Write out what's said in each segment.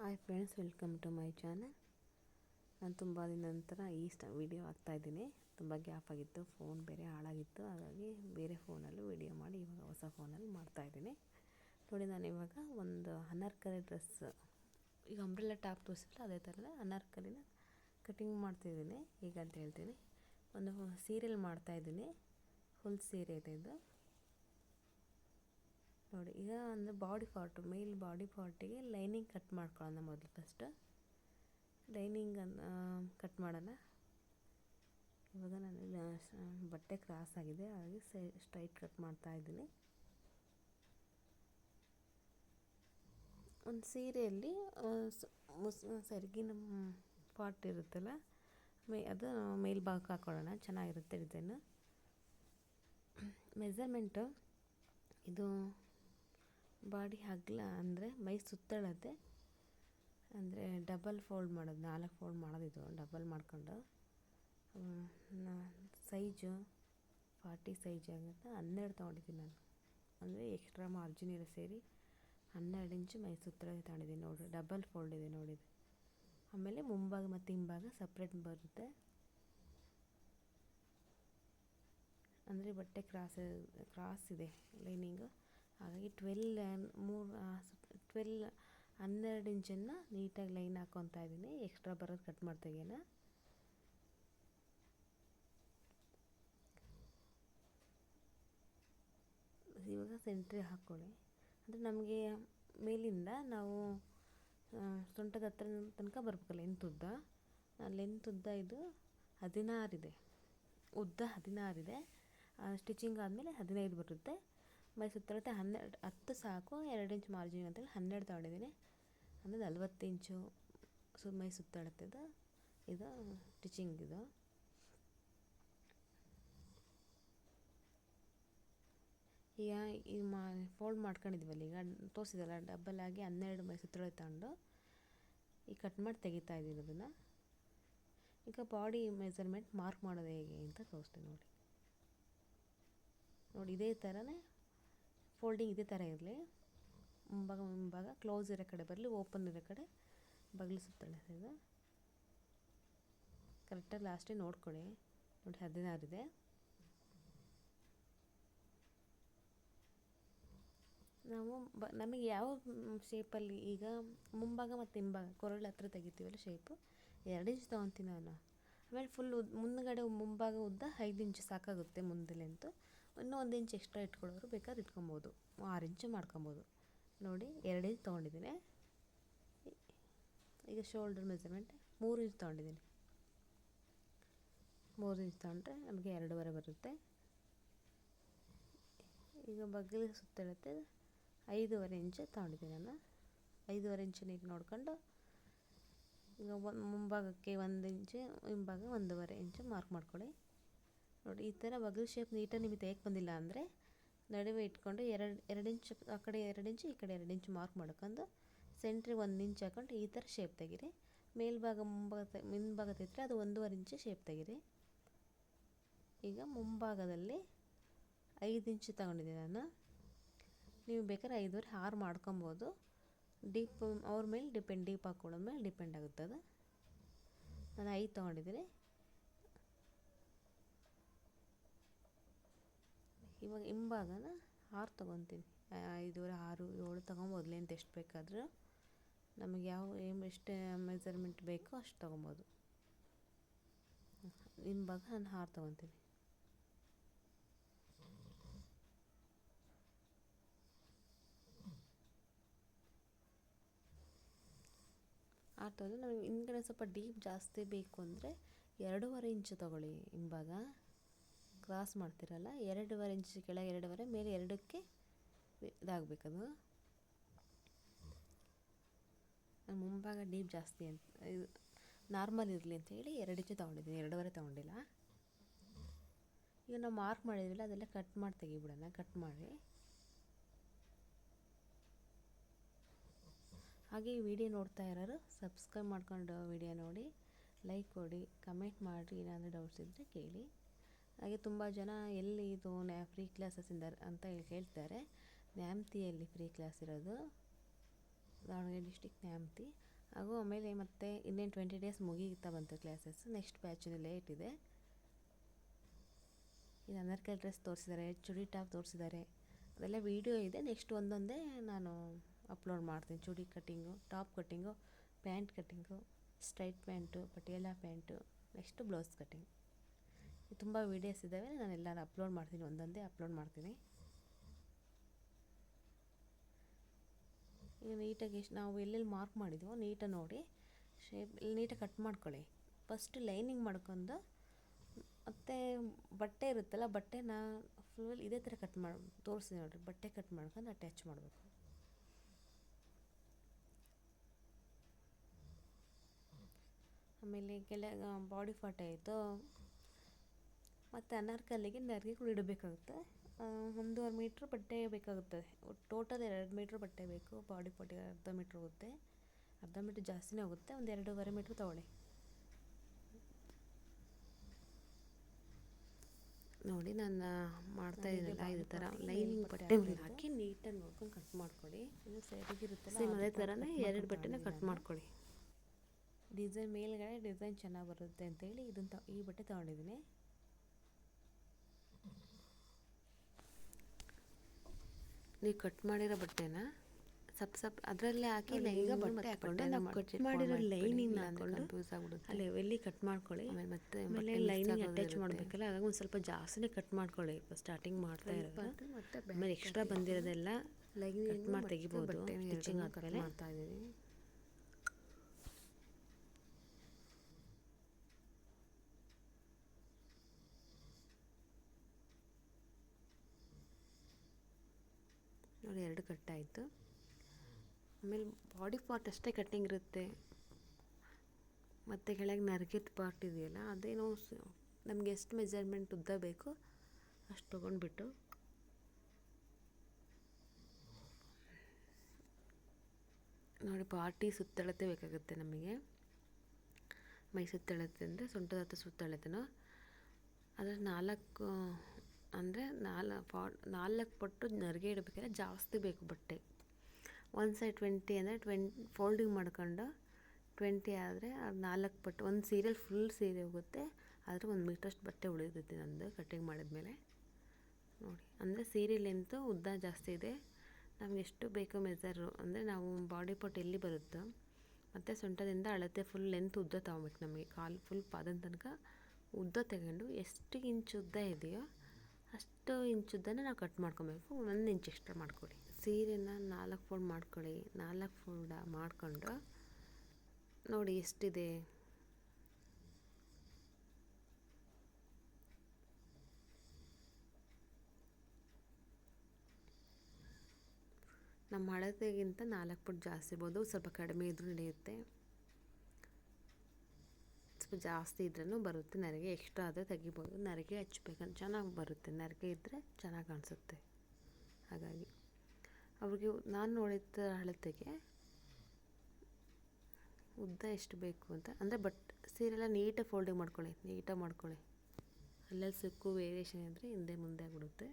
Hi friends, welcome to my channel. ನಾನು ತುಂಬ ದಿನ ನಂತರ ವಿಡಿಯೋ ಹಾಕ್ತಾಯಿದ್ದೀನಿ. ತುಂಬ ಗ್ಯಾಪ್ ಆಗಿತ್ತು, ಫೋನ್ ಬೇರೆ ಹಾಳಾಗಿತ್ತು. ಹಾಗಾಗಿ ಬೇರೆ ಫೋನಲ್ಲಿ ವಿಡಿಯೋ ಮಾಡಿ ಇವಾಗ ಹೊಸ ಫೋನಲ್ಲಿ ಮಾಡ್ತಾಯಿದ್ದೀನಿ. ನೋಡಿ, ನಾನು ಇವಾಗ ಒಂದು ಅನಾರ್ಕಲಿ ಡ್ರೆಸ್, ಈಗ ಅಂಬ್ರೆಲಾ ಟಾಪ್ ತೋರಿಸಿಲ್ಲ ಅದೇ ಥರದ ಅನಾರ್ಕಲಿನ ಕಟಿಂಗ್ ಮಾಡ್ತಿದ್ದೀನಿ ಈಗ ಅಂತ ಹೇಳ್ತೀನಿ. ಒಂದು ಸೀರೆಯಲ್ಲಿ ಮಾಡ್ತಾಯಿದ್ದೀನಿ, ಫುಲ್ ಸೀರೆ ಇದೆ ಇದು. ನೋಡಿ, ಈಗ ಅಂದರೆ ಬಾಡಿ ಪಾರ್ಟು, ಮೇಲ್ ಬಾಡಿ ಪಾರ್ಟಿಗೆ ಲೈನಿಂಗ್ ಕಟ್ ಮಾಡ್ಕೊಳ್ಳೋಣ. ಮೊದಲು ಫಸ್ಟ್ ಲೈನಿಂಗನ್ನು ಕಟ್ ಮಾಡೋಣ. ಇವಾಗ ನಾನು ಬಟ್ಟೆ ಕ್ರಾಸ್ ಆಗಿದೆ, ಹಾಗೆ ಸ್ಟ್ರೈಟ್ ಕಟ್ ಮಾಡ್ತಾಯಿದ್ದೀನಿ. ಒಂದು ಸೀರೆಯಲ್ಲಿ ಸೆರಗಿನ ಪಾರ್ಟ್ ಇರುತ್ತಲ್ಲ, ಅದು ಮೇಲ್ಭಾಗಕ್ಕೆ ಹಾಕ್ಕೊಳ್ಳೋಣ, ಚೆನ್ನಾಗಿರುತ್ತೆ ಡಿಸೈನು. ಮೆಜರ್ಮೆಂಟು ಇದು ಬಾಡಿ ಅಗಲ ಅಂದರೆ ಮೈ ಸುತ್ತಳತೆ, ಅಂದರೆ ಡಬಲ್ ಫೋಲ್ಡ್ ಮಾಡೋದು, 4 ಫೋಲ್ಡ್ ಮಾಡೋದಿದು, ಡಬಲ್ ಮಾಡ್ಕೊಂಡು ಸೈಜು 40 ಸೈಜ್ ಆಗುತ್ತೆ. 12 ತೊಗೊಂಡಿದ್ದೀನಿ ನಾನು, ಅಂದರೆ ಎಕ್ಸ್ಟ್ರಾ ಮಾರ್ಜಿನ್ ಎಲ್ಲ ಸೇರಿ 12 ಇಂಚು ಮೈ ಸುತ್ತಳತೆ ತೊಗೊಂಡಿದ್ದೀನಿ. ನೋಡಿ, ಡಬಲ್ ಫೋಲ್ಡ್ ಇದೆ ನೋಡಿದೆ. ಆಮೇಲೆ ಮುಂಭಾಗ ಮತ್ತು ಹಿಂಭಾಗ ಸಪ್ರೇಟ್ ಬರುತ್ತೆ, ಅಂದರೆ ಬಟ್ಟೆ ಕ್ರಾಸ್ ಇದೆ ಲೈನಿಂಗು. ಹಾಗಾಗಿ 12 ಇಂಚನ್ನು ನೀಟಾಗಿ ಲೈನ್ ಹಾಕ್ಕೊತಾ ಇದ್ದೀನಿ. ಎಕ್ಸ್ಟ್ರಾ ಬರೋದು ಕಟ್ ಮಾಡ್ತೆಗೆನ. ಇವಾಗ ಸೆಂಟ್ರಿಗೆ ಹಾಕ್ಕೊಳ್ಳಿ. ಅಂದರೆ ನಮಗೆ ಮೇಲಿಂದ ನಾವು ಸೊಂಟದ ಹತ್ರ ತನಕ ಬರ್ಬೇಕಲ್ಲ ಲೆಂತ್ ಉದ್ದ. ಲೆಂತ್ ಉದ್ದ ಇದು 16 ಇದೆ, ಉದ್ದ 16 ಇದೆ. ಸ್ಟಿಚಿಂಗ್ ಆದಮೇಲೆ 15 ಬರುತ್ತೆ. ಮೈ ಸುತ್ತಳತೆ 10 ಸಾಕು, 2 ಇಂಚ್ ಮಾರ್ಜಿನ್ ಅಂತೇಳಿ 12 ತೊಗೊಂಡಿದ್ದೀನಿ. ಅಂದರೆ 40 ಇಂಚು ಮೈ ಸುತ್ತಳತೆದು ಇದು ಸ್ಟಿಚಿಂಗ್ ಇದು. ಈಗ ಈ ಫೋಲ್ಡ್ ಮಾಡ್ಕೊಂಡಿದ್ವಲ್ಲ, ಈಗ ತೋರಿಸಿದಲ್ಲ ಡಬಲ್ ಆಗಿ 12 ಮೈ ಸುತ್ತಳತೆ ತಗೊಂಡು ಈಗ ಕಟ್ ಮಾಡಿ ತೆಗಿತಾ ಇದ್ದೀನಿ ಅದನ್ನು. ಈಗ ಬಾಡಿ ಮೆಜರ್ಮೆಂಟ್ ಮಾರ್ಕ್ ಮಾಡೋದು ಹೇಗೆ ಅಂತ ತೋರಿಸ್ತೀನಿ ನೋಡಿ. ಇದೇ ಥರನೇ ಫೋಲ್ಡಿಂಗ್ ಇದೇ ಥರ ಇರಲಿ. ಮುಂಭಾಗ ಕ್ಲೋಸ್ ಇರೋ ಕಡೆ ಬರಲಿ, ಓಪನ್ ಇರೋ ಕಡೆ ಬಗಲು ಸುತ್ತಳತೆ ಇದು ಕರೆಕ್ಟಾಗಿ ಲಾಸ್ಟಿಗೆ ನೋಡ್ಕೊಳ್ಳಿ. ನೋಡಿ, 16 ಇದೆ. ನಾವು ನಮಗೆ ಯಾವ ಶೇಪಲ್ಲಿ, ಈಗ ಮುಂಭಾಗ ಮತ್ತು ಹಿಂಭಾಗ ಕೊರಳು ಹತ್ರ ತೆಗಿತೀವಲ್ಲ ಶೇಪು, 2 ಇಂಚ್ ತೊಗೊತೀನಿ ನಾನು. ಆಮೇಲೆ ಫುಲ್ ಮುಂದುಗಡೆ ಮುಂಭಾಗ ಉದ್ದ 5 ಇಂಚು ಸಾಕಾಗುತ್ತೆ ಮುಂದೆ ಲೆಂತು. ಇನ್ನೂ 1 ಇಂಚ್ ಎಕ್ಸ್ಟ್ರಾ ಇಟ್ಕೊಳ್ಳೋರು ಬೇಕಾದ್ರೆ ಇಟ್ಕೊಬೋದು, 6 ಇಂಚು ಮಾಡ್ಕೊಬೋದು. ನೋಡಿ, 2 ಇಂಚ್ ತೊಗೊಂಡಿದ್ದೀನಿ. ಈಗ ಶೋಲ್ಡರ್ ಮೆಜರ್ಮೆಂಟ್ 3 ಇಂಚ್ ತೊಗೊಂಡಿದ್ದೀನಿ. 3 ಇಂಚ್ ತೊಗೊಂಡ್ರೆ ನಮಗೆ 2.5 ಬರುತ್ತೆ. ಈಗ ಬಗಲಿಗೆ ಸುತ್ತಳತೆ 5.5 ಇಂಚು ತೊಗೊಂಡಿದ್ದೀನಿ ನಾನು. 5.5 ಇಂಚು ನೀರು ನೋಡ್ಕೊಂಡು ಈಗ ಮುಂಭಾಗಕ್ಕೆ 1 ಇಂಚು, ಹಿಂಭಾಗ 1.5 ಇಂಚು ಮಾರ್ಕ್ ಮಾಡ್ಕೊಳ್ಳಿ. ನೋಡಿ, ಈ ಥರ ಬಗಲು ಶೇಪ್ ನೀಟಾಗಿ ನಿಮಗೆ ತೆಗೆಯಕ್ಕೆ ಬಂದಿಲ್ಲ ಅಂದರೆ ನಡುವೆ ಇಟ್ಕೊಂಡು 2 ಇಂಚು ಆ ಕಡೆ 2 ಇಂಚು ಈ ಕಡೆ 2 ಇಂಚು ಮಾರ್ಕ್ ಮಾಡ್ಕೊಂಡು ಸೆಂಟ್ರಿಗೆ 1 ಇಂಚ್ ಹಾಕೊಂಡು ಈ ಥರ ಶೇಪ್ ತೆಗೀರಿ. ಮೇಲ್ಭಾಗ ಹಿಂಭಾಗ ತೆಗೆದ್ರೆ ಅದು 1.5 ಇಂಚು ಶೇಪ್ ತೆಗೀರಿ. ಈಗ ಮುಂಭಾಗದಲ್ಲಿ 5 ಇಂಚು ತಗೊಂಡಿದ್ದೀನಿ ನಾನು. ನೀವು ಬೇಕಾದ್ರೆ 5.5, 6 ಮಾಡ್ಕೊಬೋದು. ಡೀಪ್ ಅವ್ರ ಮೇಲೆ ಡಿಪೆಂಡ್, ಡೀಪ್ ಹಾಕ್ಕೊಳ್ಳೋದ ಮೇಲೆ ಡಿಪೆಂಡ್ ಆಗುತ್ತೆ ಅದು. ನಾನು 5 ತೊಗೊಂಡಿದ್ದೀನಿ. ಇವಾಗ ಹಿಂಭಾಗನ 6 ತೊಗೊತೀನಿ. 5.5, 6, 7 ತೊಗೊಬೋದು. ಲೆಂತ್ ಎಷ್ಟು ಬೇಕಾದರೂ ನಮಗೆ ಎಷ್ಟು ಮೆಜರ್ಮೆಂಟ್ ಬೇಕೋ ಅಷ್ಟು ತೊಗೊಬೋದು. ಹಿಂಭಾಗ ನಾನು 6 ತೊಗೊತೀನಿ. ನಮಗೆ ಹಿಂದ್ಗಡೆ ಸ್ವಲ್ಪ ಡೀಪ್ ಜಾಸ್ತಿ ಬೇಕು ಅಂದರೆ 2.5 ಇಂಚು ತೊಗೊಳ್ಳಿ. ಹಿಂಭಾಗ ಕ್ರಾಸ್ ಮಾಡ್ತಿರಲ್ಲ, 2.5 ಇಂಚು ಕೆಳಗೆ 2.5, ಮೇಲೆ 2ಕ್ಕೆ ಇದಾಗಬೇಕದು. ಮುಂಭಾಗ ಡೀಪ್ ಜಾಸ್ತಿ ಅಂತ, ಇದು ನಾರ್ಮಲ್ ಇರಲಿ ಅಂತ ಹೇಳಿ 2 ಇಂಚು ತೊಗೊಂಡಿದ್ದೀನಿ, 2.5 ತೊಗೊಂಡಿಲ್ಲ. ಈಗ ನಾವು ಮಾರ್ಕ್ ಮಾಡಿದ್ವಿಲ್ಲ, ಅದೆಲ್ಲ ಕಟ್ ಮಾಡಿ ತೆಗಿಬಿಡೋಣ. ಕಟ್ ಮಾಡಿ ಹಾಗೆ ಈ ವಿಡಿಯೋ ನೋಡ್ತಾ ಇರೋರು ಸಬ್ಸ್ಕ್ರೈಬ್ ಮಾಡ್ಕೊಂಡು ವಿಡಿಯೋ ನೋಡಿ, ಲೈಕ್ ಕೊಡಿ, ಕಮೆಂಟ್ ಮಾಡಿರಿ. ಏನಾದರೂ ಡೌಟ್ಸ್ ಇದ್ದರೆ ಕೇಳಿ. ಹಾಗೆ ತುಂಬ ಜನ ಎಲ್ಲಿ ಇದು ಫ್ರೀ ಕ್ಲಾಸಸ್ಸಿಂದ ಅಂತ ಕೇಳ್ತಾರೆ. ನ್ಯಾಮತಿಯಲ್ಲಿ ಫ್ರೀ ಕ್ಲಾಸ್ ಇರೋದು, ದಾವಣಗೆರೆ ಡಿಸ್ಟಿಕ್ ನ್ಯಾಮತಿ. ಹಾಗೂ ಆಮೇಲೆ ಮತ್ತೆ ಇನ್ನೇನು 20 ಡೇಸ್ ಮುಗೀತಾ ಬಂತು ಕ್ಲಾಸಸ್. ನೆಕ್ಸ್ಟ್ ಬ್ಯಾಚಿನ ಲೇಟ್ ಇದೆ. ಇದು ಅನಾರ್ಕಲಿ ಡ್ರೆಸ್ ತೋರಿಸಿದ್ದಾರೆ, ಚೂಡಿ ಟಾಪ್ ತೋರಿಸಿದ್ದಾರೆ, ಅದೆಲ್ಲ ವೀಡಿಯೋ ಇದೆ. ನೆಕ್ಸ್ಟ್ ಒಂದೊಂದೇ ನಾನು ಅಪ್ಲೋಡ್ ಮಾಡ್ತೀನಿ. Chudi cutting, top cutting, pant cutting, straight pant, Patiala pant, next blouse cutting. ತುಂಬ ವೀಡಿಯೋಸ್ ಇದ್ದಾವೆ, ನಾನೆಲ್ಲ ಅಪ್ಲೋಡ್ ಮಾಡ್ತೀನಿ, ಒಂದೊಂದೇ ಅಪ್ಲೋಡ್ ಮಾಡ್ತೀನಿ. ಈಗ ನೀಟಾಗಿ ನಾವು ಎಲ್ಲೆಲ್ಲಿ ಮಾರ್ಕ್ ಮಾಡಿದ್ವೋ ನೀಟಾಗಿ ನೋಡಿ ಶೇಪ್ ನೀಟಾಗಿ ಕಟ್ ಮಾಡ್ಕೊಳ್ಳಿ. ಫಸ್ಟ್ ಲೈನಿಂಗ್ ಮಾಡ್ಕೊಂಡು ಮತ್ತು ಬಟ್ಟೆ ಇರುತ್ತಲ್ಲ, ಬಟ್ಟೆನ ಫುಲ್ ಇದೇ ಥರ ಕಟ್ ಮಾಡಿ ತೋರಿಸಿ ನೋಡಿರಿ. ಬಟ್ಟೆ ಕಟ್ ಮಾಡ್ಕೊಂಡು ಅಟ್ಯಾಚ್ ಮಾಡಬೇಕು. ಆಮೇಲೆ ಬಾಡಿ ಪಾರ್ಟ್ ಆಯಿತು. ಮತ್ತು ಅನಾರ್ಕಲಿಗೆ ನೆರಿಗೆಗಳು ಇಡಬೇಕಾಗುತ್ತೆ. 1.5 ಮೀಟ್ರ್ ಬಟ್ಟೆ ಬೇಕಾಗುತ್ತದೆ. ಟೋಟಲ್ 2 ಮೀಟ್ರ್ ಬಟ್ಟೆ ಬೇಕು. ಬಾಡಿ ಪಾರ್ಟಿಗೆ ಅರ್ಧ ಮೀಟ್ರ್ ಹೋಗುತ್ತೆ, ಅರ್ಧ ಮೀಟ್ರ್ ಜಾಸ್ತಿನೇ ಹೋಗುತ್ತೆ. ಒಂದು 2.5 ಮೀಟ್ರ್ ತೊಗೊಳ್ಳಿ. ನೋಡಿ ನಾನು ಮಾಡ್ತಾ ಇದ್ದೀನಲ್ಲ, ಇದೇ ಥರ ಲೈನಿಂಗ್ ಬಟ್ಟೆ ಹಾಕಿ ನೀಟಾಗಿ ನೋಡ್ಕೊಂಡು ಕಟ್ ಮಾಡ್ಕೊಳ್ಳಿ. ಇದು ಸೈಡಿಗಿರುತ್ತಲ್ಲ ಸೇಮ್ ಅದೇ ಥರನೇ 2 ಬಟ್ಟೆನ ಕಟ್ ಮಾಡ್ಕೊಳ್ಳಿ. ಡಿಸೈನ್ ಮೇಲ್ಗಡೆ ಡಿಸೈನ್ ಚೆನ್ನಾಗಿ ಬರುತ್ತೆ ಅಂತೇಳಿ ಈ ಬಟ್ಟೆ ತೊಗೊಂಡಿದ್ದೀನಿ. ನೀವು ಕಟ್ ಮಾಡಿರೋ ಬಟ್ಟೆನ ಸಪ್ ಅದರಲ್ಲೇ ಹಾಕಿ ಲೈನಿಂಗ್ ಬಟ್ಟೆ ಹಾಕ್ಕೊಂಡು ನಾವು ಕಟ್ ಮಾಡಿರೋ ಲೈನಿಂಗ್ ಹಾಕ್ಕೊಂಡು ಯೂಸ್ ಆಗ್ಬಿಡುತ್ತೆ. ಅಲ್ಲಿ ಎಲ್ಲಿ ಕಟ್ ಮಾಡ್ಕೊಳ್ಳಿ. ಆಮೇಲೆ ಲೈನಿಂಗ್ ಅಟ್ಯಾಚ್ ಮಾಡಬೇಕಲ್ಲ, ಅದಾಗ ಒಂದು ಸ್ವಲ್ಪ ಜಾಸ್ತಿನೇ ಕಟ್ ಮಾಡ್ಕೊಳ್ಳಿ. ಸ್ಟಾರ್ಟಿಂಗ್ ಮಾಡ್ತಾ ಇರೋದು, ಆಮೇಲೆ ಎಕ್ಸ್ಟ್ರಾ ಬಂದಿರೋದೆಲ್ಲ ಕಟ್ ಮಾಡಿ ತೆಗಿಬೋದು. ಸ್ಟಿಚಿಂಗ್ ಆದಮೇಲೆ ಮಾಡ್ತಾ ಇದ್ದೀನಿ. ನೋಡಿ 2 ಕಟ್ಟಾಯಿತು. ಆಮೇಲೆ ಬಾಡಿ ಪಾರ್ಟ್ ಅಷ್ಟೇ ಕಟ್ಟಿಂಗ್ ಇರುತ್ತೆ. ಮತ್ತು ಕೆಳಗೆ ನರ್ಗಿದ ಪಾರ್ಟ್ ಇದೆಯಲ್ಲ, ಅದೇನೋ ನಮಗೆ ಎಷ್ಟು ಮೆಜರ್ಮೆಂಟ್ ಉದ್ದ ಬೇಕು ಅಷ್ಟು ತೊಗೊಂಡ್ಬಿಟ್ಟು ನೋಡಿ ಪಾರ್ಟಿ ಸುತ್ತಳತೆ ಬೇಕಾಗುತ್ತೆ ನಮಗೆ. ಮೈ ಸುತ್ತಳತೆ ಅಂದರೆ ಸೊಂಟದ ಹತ್ರ ಸುತ್ತಳತೆನೋ ಅದರ 4 ಅಂದರೆ 4 ಪಟ್ಟು ನರಿಗೆ ಇಡಬೇಕಾದ್ರೆ ಜಾಸ್ತಿ ಬೇಕು ಬಟ್ಟೆ. ಒಂದು ಸೈಡ್ 20 ಅಂದರೆ 20 ಫೋಲ್ಡಿಂಗ್ ಮಾಡ್ಕೊಂಡು 20 ಆದರೆ ಅದು 4 ಪಟ್ಟು. ಒಂದು ಸೀರೆಯಲ್ಲಿ ಫುಲ್ ಸೀರೆ ಹೋಗುತ್ತೆ, ಆದರೆ 1 ಮೀಟ್ರಷ್ಟು ಬಟ್ಟೆ ಉಳಿಯುತ್ತೆ ನಂದು ಕಟ್ಟಿಂಗ್ ಮಾಡಿದ್ಮೇಲೆ. ನೋಡಿ, ಅಂದರೆ ಸೀರೆ ಲೆಂತು ಉದ್ದ ಜಾಸ್ತಿ ಇದೆ. ನಮ್ಗೆ ಎಷ್ಟು ಬೇಕೋ ಮೆಜರು, ಅಂದರೆ ನಾವು ಬಾಡಿ ಪಾರ್ಟ್ ಎಲ್ಲಿ ಬರುತ್ತೋ ಮತ್ತು ಸೊಂಟದಿಂದ ಅಳತೆ ಫುಲ್ ಲೆಂತ್ ಉದ್ದ ತೊಗೊಬೇಕು. ನಮಗೆ ಕಾಲು ಫುಲ್ ಪಾದದ ತನಕ ಉದ್ದ ತಗೊಂಡು ಎಷ್ಟು ಇಂಚು ಉದ್ದ ಇದೆಯೋ ಅಷ್ಟು ಇಂಚುದ್ದನ್ನು ನಾವು ಕಟ್ ಮಾಡ್ಕೊಬೇಕು. 1 ಇಂಚ್ ಎಕ್ಸ್ಟ್ರಾ ಮಾಡ್ಕೊಳ್ಳಿ. ಸೀರೆನ 4 ಫೋಲ್ಡ್ ಮಾಡ್ಕೊಳ್ಳಿ. 4 ಫೋಲ್ಡ್ ಮಾಡಿಕೊಂಡು ನೋಡಿ ಎಷ್ಟಿದೆ. ನಮ್ಮ ಅಳತೆಗಿಂತ 4 ಪಟ್ಟು ಜಾಸ್ತಿ ಇರ್ಬೋದು, ಸ್ವಲ್ಪ ಕಡಿಮೆ ಇದ್ರೂ ನಡೆಯುತ್ತೆ. ಸ್ವಲ್ಪ ಜಾಸ್ತಿ ಇದ್ರೂ ಬರುತ್ತೆ. ನರಿಗೆ ಎಕ್ಸ್ಟ್ರಾ ಆದರೆ ತೆಗಿಬೋದು. ನರಿಗೆ ಹಚ್ಬೇಕಂತ ಚೆನ್ನಾಗಿ ಬರುತ್ತೆ. ನರಿಗೆ ಇದ್ದರೆ ಚೆನ್ನಾಗಿ ಕಾಣಿಸುತ್ತೆ. ಹಾಗಾಗಿ ಅವ್ರಿಗೆ ನಾನು ನೋಡಿದ ಅಳತೆಗೆ ಉದ್ದ ಎಷ್ಟು ಬೇಕು ಅಂತ, ಅಂದರೆ ಸೀರೆಲ್ಲ ನೀಟಾಗಿ ಫೋಲ್ಡಿಂಗ್ ಮಾಡ್ಕೊಳ್ಳಿ. ನೀಟಾಗಿ ಮಾಡ್ಕೊಳ್ಳಿ. ಅಲ್ಲಲ್ಲಿ ಸಿಕ್ಕು ವೇರಿಯೇಷನ್ ಇದ್ದರೆ ಹಿಂದೆ ಮುಂದೆ ಆಗಿಬಿಡುತ್ತೆ.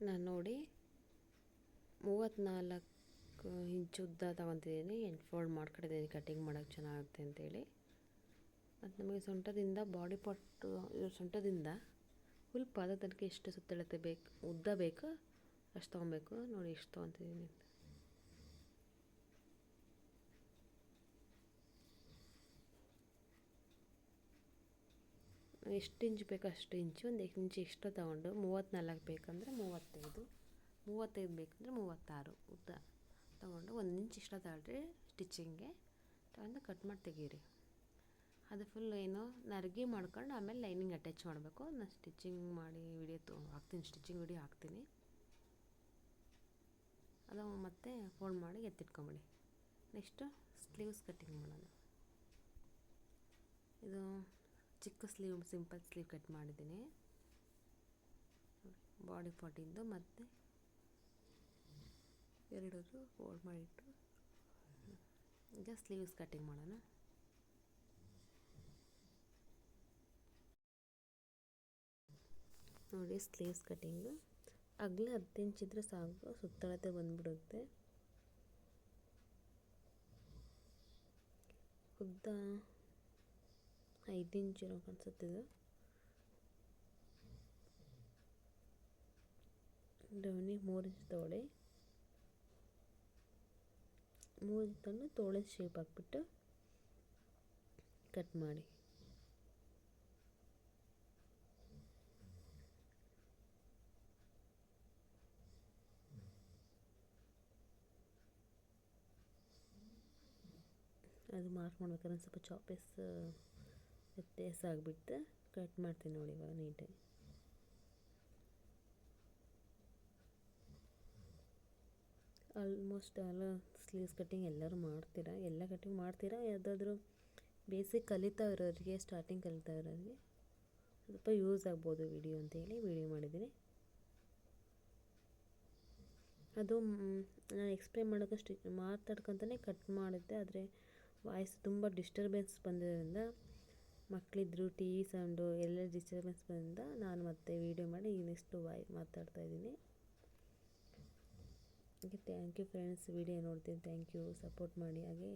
ನಾನು ನೋಡಿ 34 ಇಂಚು ಉದ್ದ ತೊಗೊತಿದ್ದೀನಿ. 8 ಫೋಲ್ಡ್ ಮಾಡ್ಕೊಂಡಿದ್ದೀನಿ ಕಟ್ಟಿಂಗ್ ಮಾಡೋಕ್ಕೆ ಚೆನ್ನಾಗುತ್ತೆ ಅಂತೇಳಿ. ಮತ್ತು ನಮಗೆ ಸೊಂಟದಿಂದ ಬಾಡಿ ಪಾರ್ಟು ಸೊಂಟದಿಂದ ಫುಲ್ ಪಾದ ತನಕ ಎಷ್ಟು ಸುತ್ತಳತೆ ಬೇಕು ಉದ್ದ ಬೇಕು ಅಷ್ಟು ತೊಗೊಬೇಕು. ನೋಡಿ ಎಷ್ಟು ತೊಗೊತಿದ್ದೀನಿ ಅಂತ. ಎಷ್ಟು ಇಂಚು ಬೇಕೋ ಅಷ್ಟು ಇಂಚು, ಒಂದು ಇಂಚು ಎಕ್ಸ್ಟ್ರಾ ತೊಗೊಂಡು 34 ಬೇಕಂದರೆ 35 ಬೇಕಂದರೆ 36 ಉದ್ದ ತೊಗೊಂಡು 1 ಇಂಚ್ ಎಕ್ಸ್ಟ್ರಾ ತಗೊಳ್ರಿ. ಸ್ಟಿಚಿಂಗ್ಗೆ ತಗೊಂಡು ಕಟ್ ಮಾಡಿ ತೆಗೀರಿ. ಅದು ಫುಲ್ ಏನು ನರ್ಗಿ ಮಾಡ್ಕೊಂಡು ಆಮೇಲೆ ಲೈನಿಂಗ್ ಅಟ್ಯಾಚ್ ಮಾಡಬೇಕು. ನಾನು ಸ್ಟಿಚಿಂಗ್ ಮಾಡಿ ಹಾಕ್ತೀನಿ, ಸ್ಟಿಚಿಂಗ್ ವಿಡಿಯೋ ಹಾಕ್ತೀನಿ. ಅದು ಮತ್ತೆ ಫೋಲ್ಡ್ ಮಾಡಿ ಎತ್ತಿಟ್ಕೊಂಬಿಡಿ. ನೆಕ್ಸ್ಟು ಸ್ಲೀವ್ಸ್ ಕಟ್ಟಿಂಗ್ ಮಾಡೋಣ. ಇದು ಚಿಕ್ಕ ಸ್ಲೀವ್, ಸಿಂಪಲ್ ಸ್ಲೀವ್ ಕಟ್ ಮಾಡಿದ್ದೀನಿ. ಬಾಡಿ ಪಾರ್ಟಿಂದು ಮತ್ತು ಎರಡನ್ನೂ ಫೋಲ್ಡ್ ಮಾಡಿಟ್ಟು ಈಗ ಸ್ಲೀವ್ಸ್ ಕಟ್ಟಿಂಗ್ ಮಾಡೋಣ. ನೋಡಿ ಸ್ಲೀವ್ಸ್ ಕಟ್ಟಿಂಗು ಅಗಲ 10 ಇಂಚ್ ಇದ್ದರೆ ಸಾಕು, ಸುತ್ತಳತೆ ಬಂದ್ಬಿಡುತ್ತೆ. ಉದ್ದ 5 ಇಂಚ್ ಏನೋ ಕಾಣಿಸುತ್ತಿದೆ. ಡೌನಿಗೆ 3 ಇಂಚ್ ತೊಗೊಳ್ಳಿ. 3 ಇಂಚ್ ತಂದು ತೋಳಿನ ಶೇಪ್ ಹಾಕ್ಬಿಟ್ಟು ಕಟ್ ಮಾಡಿ. ಅದು ಮಾರ್ಕ್ ಮಾಡ್ಬೇಕಾದ್ರೆ ಸ್ವಲ್ಪ ಚಾಪೀಸ್ ವ್ಯತ್ಯಾಸ ಆಗಿಬಿಟ್ಟು ಕಟ್ ಮಾಡ್ತೀನಿ ನೋಡಿ ಇವಾಗ ನೀಟಾಗಿ. ಆಲ್ಮೋಸ್ಟ್ ಎಲ್ಲ ಸ್ಲೀವ್ಸ್ ಕಟ್ಟಿಂಗ್ ಎಲ್ಲರೂ ಮಾಡ್ತೀರಾ, ಎಲ್ಲ ಕಟ್ಟಿಂಗ್ ಮಾಡ್ತೀರಾ. ಯಾವುದಾದ್ರೂ ಬೇಸಿಕ್ ಕಲಿತಾ ಇರೋರಿಗೆ, ಸ್ಟಾರ್ಟಿಂಗ್ ಕಲಿತಾ ಇರೋರಿಗೆ ಸ್ವಲ್ಪ ಯೂಸ್ ಆಗ್ಬೋದು ವಿಡಿಯೋ ಅಂತೇಳಿ ವಿಡಿಯೋ ಮಾಡಿದ್ದೀನಿ. ಅದು ನಾನು ಎಕ್ಸ್ಪ್ಲೇನ್ ಮಾಡೋಕ್ಕೆ ಮಾತಾಡ್ಕೊತಾನೆ ಕಟ್ ಮಾಡಿದ್ದೆ, ಆದರೆ ವಾಯ್ಸ್ ತುಂಬ ಡಿಸ್ಟರ್ಬೆನ್ಸ್ ಬಂದಿರೋದ್ರಿಂದ, ಮಕ್ಕಳಿದ್ರು, ಟಿ ವಿ ಸೌಂಡು ಎಲ್ಲ ಡಿಸ್ಟರ್ಬೆನ್ಸ್ ಬಂದಿಂದ ನಾನು ಮತ್ತೆ ವೀಡಿಯೋ ಮಾಡಿ ನೆಕ್ಸ್ಟು ಮಾತಾಡ್ತಾಯಿದ್ದೀನಿ. Okay, thank you friends, video ನೋಡ್ತೀನಿ. ಥ್ಯಾಂಕ್ ಯು, ಸಪೋರ್ಟ್ ಮಾಡಿ. ಹಾಗೆ